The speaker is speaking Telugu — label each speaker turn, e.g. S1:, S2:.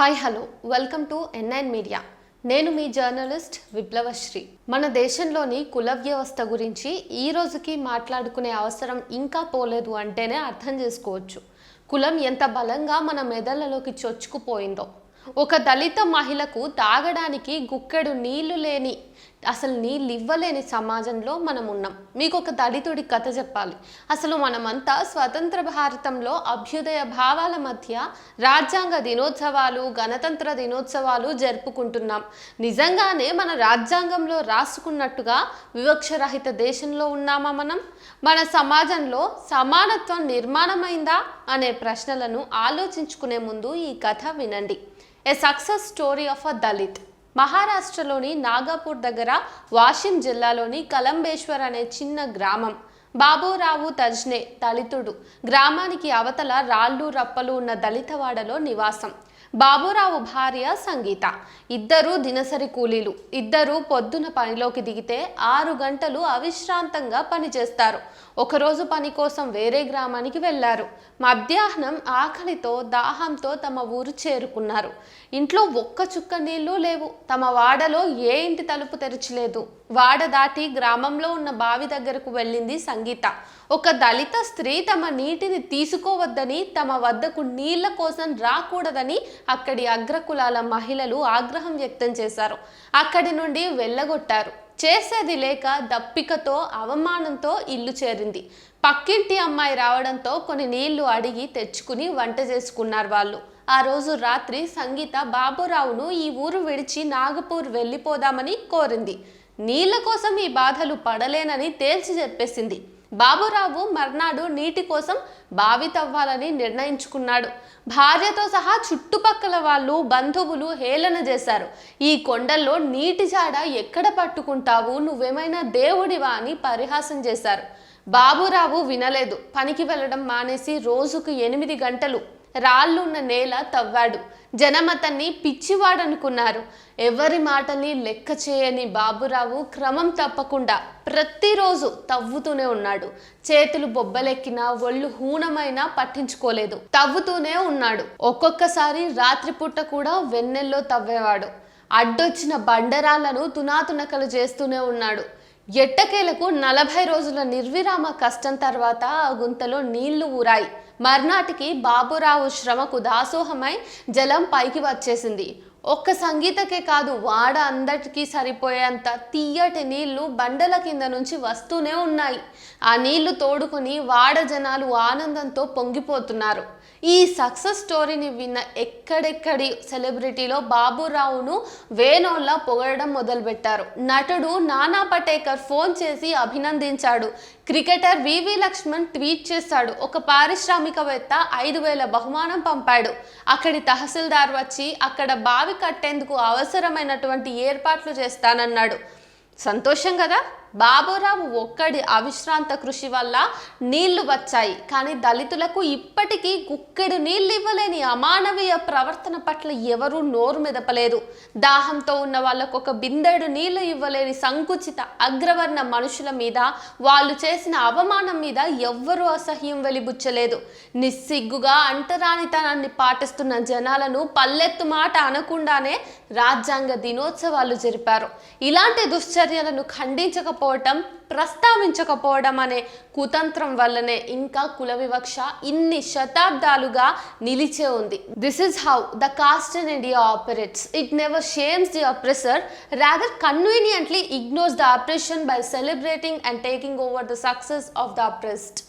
S1: Hi hello welcome to N9 media. నేను మీ జర్నలిస్ట్ విప్లవశ్రీ. మన దేశంలోని కుల వ్యవస్థ గురించి ఈ రోజుకి మాట్లాడుకునే అవసరం ఇంకా పోలేదు అంటేనే అర్థం చేసుకోవచ్చు. కులం ఎంత బలంగా మన మెదళ్ళలోకి చొచ్చుకుపోయిందో. ఒక దళిత మహిళకు తాగడానికి గుక్కెడు నీళ్లు లేని, అసలు నీళ్ళు ఇవ్వలేని సమాజంలో మనం ఉన్నాం. మీకు ఒక దళితుడి కథ చెప్పాలి. అసలు మనమంతా స్వతంత్ర భారతంలో అభ్యుదయ భావాల మధ్య రాజ్యాంగ దినోత్సవాలు, గణతంత్ర దినోత్సవాలు జరుపుకుంటున్నాం. నిజంగానే మన రాజ్యాంగంలో రాసుకున్నట్టుగా వివక్షరహిత దేశంలో ఉన్నామా మనం? మన సమాజంలో సమానత్వం నిర్మాణమైందా అనే ప్రశ్నలను ఆలోచించుకునే ముందు ఈ కథ వినండి. A success story of a Dalit. మహారాష్ట్రలోని నాగపూర్ దగ్గర వాషిం జిల్లాలోని కలంబేశ్వర్ అనే చిన్న గ్రామం. బాబురావు తజ్నే దళితుడు. గ్రామానికి అవతల రాళ్ళు రప్పలు ఉన్న దళితవాడలో నివాసం. బాబురావు భార్య సంగీత. ఇద్దరు దినసరి కూలీలు. ఇద్దరు పొద్దున పనిలోకి దిగితే 6 గంటలు అవిశ్రాంతంగా పనిచేస్తారు. ఒకరోజు పని కోసం వేరే గ్రామానికి వెళ్లారు. మధ్యాహ్నం ఆకలితో దాహంతో తమ ఊరు చేరుకున్నారు. ఇంట్లో ఒక్క చుక్క నీళ్లు లేవు. తమ వాడలో ఏ ఇంటి తలుపు తెరచలేదు. వాడ దాటి గ్రామంలో ఉన్న బావి దగ్గరకు వెళ్ళింది సంగీత. ఒక దళిత స్త్రీ తమ నీటిని తీసుకోవద్దని, తమ వద్దకు నీళ్ల కోసం రాకూడదని అక్కడి అగ్రకులాల మహిళలు ఆగ్రహం వ్యక్తం చేశారు. అక్కడి నుండి వెళ్ళగొట్టారు. చేసేది లేక దప్పికతో అవమానంతో ఇల్లు చేరింది. పక్కింటి అమ్మాయి రావడంతో కొన్ని నీళ్లు అడిగి తెచ్చుకుని వంట చేసుకున్నారు వాళ్ళు. ఆ రోజు రాత్రి సంగీత బాబురావును ఈ ఊరు విడిచి నాగపూర్ వెళ్ళిపోదామని కోరింది. నీళ్ల కోసం ఈ బాధలు పడలేనని తేల్చి చెప్పేసింది. బాబురావు మర్నాడు నీటి కోసం బావి తవ్వాలని నిర్ణయించుకున్నాడు. భార్యతో సహా చుట్టుపక్కల వాళ్ళు, బంధువులు హేళన చేశారు. ఈ కొండల్లో నీటి జాడ ఎక్కడ పట్టుకుంటావు, నువ్వేమైనా దేవుడివా అని పరిహాసం చేశారు. బాబురావు వినలేదు. పనికి వెళ్ళడం మానేసి రోజుకు 8 గంటలు రాళ్ళున్న నేల తవ్వాడు. జనం అతన్ని పిచ్చివాడనుకున్నారు. ఎవరి మాటల్ని లెక్క చేయని బాబురావు క్రమం తప్పకుండా ప్రతిరోజు తవ్వుతూనే ఉన్నాడు. చేతులు బొబ్బలెక్కినా, ఒళ్ళు హూనమైనా పట్టించుకోలేదు. తవ్వుతూనే ఉన్నాడు. ఒక్కొక్కసారి రాత్రిపూట కూడా వెన్నెల్లో తవ్వేవాడు. అడ్డొచ్చిన బండరాళ్లను తునాతునకలు చేస్తూనే ఉన్నాడు. ఎట్టకేలకు 40 రోజుల నిర్విరామ కష్టం తర్వాత ఆ గుంతలో నీళ్లు ఊరాయి. మర్నాటికి బాబురావు శ్రమకు దాసోహమై జలం పైకి వచ్చేసింది. ఒక్క సంగీతకే కాదు, వాడ అందరికీ సరిపోయేంత తీయటి నీళ్లు బండల కింద నుంచి వస్తూనే ఉన్నాయి. ఆ నీళ్లు తోడుకొని వాడ జనాలు ఆనందంతో పొంగిపోతున్నారు. ఈ సక్సెస్ స్టోరీని విన్న ఎక్కడెక్కడి సెలబ్రిటీలో బాబురావును వేణోల్లా పొగడడం మొదలుపెట్టారు. నటుడు నానా పటేకర్ ఫోన్ చేసి అభినందించాడు. క్రికెటర్ వివి లక్ష్మణ్ ట్వీట్ చేశాడు. ఒక పారిశ్రామికవేత్త 5,000 బహుమానం పంపాడు. అక్కడి తహసీల్దార్ వచ్చి అక్కడ బావి కట్టేందుకు అవసరమైనటువంటి ఏర్పాట్లు చేస్తానన్నాడు. సంతోషం కదా? బాబురావు ఒక్కడి అవిశ్రాంత కృషి వల్ల నీళ్లు వచ్చాయి. కానీ దళితులకు ఇప్పటికీ గుక్కెడు నీళ్ళు ఇవ్వలేని అమానవీయ ప్రవర్తన పట్ల ఎవరూ నోరు మెదపలేదు. దాహంతో ఉన్న వాళ్ళకు ఒక బిందెడు నీళ్లు ఇవ్వలేని సంకుచిత అగ్రవర్ణ మనుషుల మీద, వాళ్ళు చేసిన అవమానం మీద ఎవ్వరూ అసహ్యం వెలిబుచ్చలేదు. నిస్సిగ్గుగా అంటరానితనాన్ని పాటిస్తున్న జనాలను పల్లెత్తు మాట అనకుండానే రాజ్యాంగ దినోత్సవాలు జరిపారు. ఇలాంటి దుశ్చర్యలను ఖండించకపోవటం, ప్రస్తావించకపోవడం అనే కుతంత్రం వల్లనే ఇంకా కుల వివక్ష ఇన్ని శతాబ్దాలుగా నిలిచే ఉంది. This is how the cost in India operates. It never shames the oppressor, rather conveniently ignores the oppression by celebrating and taking over the success of the oppressed.